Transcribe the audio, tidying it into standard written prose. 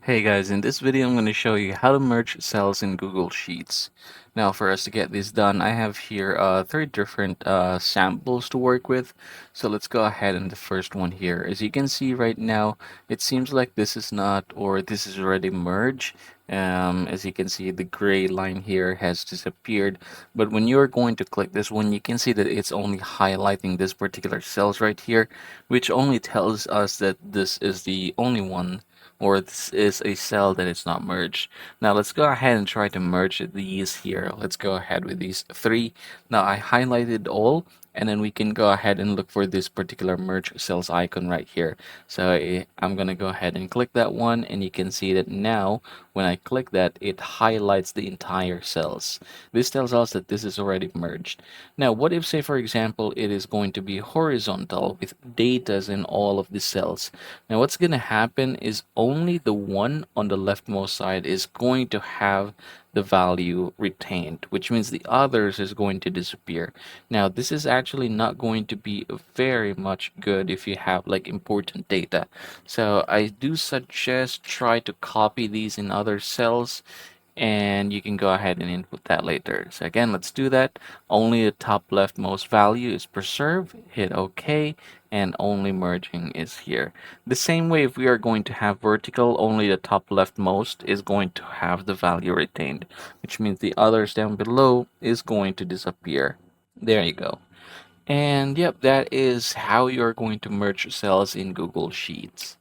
Hey guys, in this video I'm going to show you how to merge cells in Google Sheets. Now for us to get this done, I have here three different samples to work with. So let's go ahead and the first one here. As you can see right now, it seems like this is not, or this is already merged. As you can see, the gray line here has disappeared. But when you're going to click this one, you can see that it's only highlighting this particular cells right here, which only tells us that this is the only one, or this is a cell that is not merged. Now let's go ahead and try to merge these here. Let's go ahead with these three. Now I highlighted all, and then we can go ahead and look for this particular merge cells icon right here. So I'm gonna go ahead and click that one, and you can see that now when I click that, it highlights the entire cells. This tells us that this is already merged. Now what if, say for example, it is going to be horizontal with datas in all of the cells? Now what's going to happen is only the one on the leftmost side is going to have the value retained, which means the others is going to disappear. Now this is actually not going to be very much good if you have like important data. So I do suggest try to copy these in other cells, and you can go ahead and input that later. So again, let's do that. Only the top leftmost value is preserved. Hit OK, and only merging is here. The same way, if we are going to have vertical, only the top leftmost is going to have the value retained, which means the others down below is going to disappear. There you go. And yep, that is how you're going to merge cells in Google Sheets.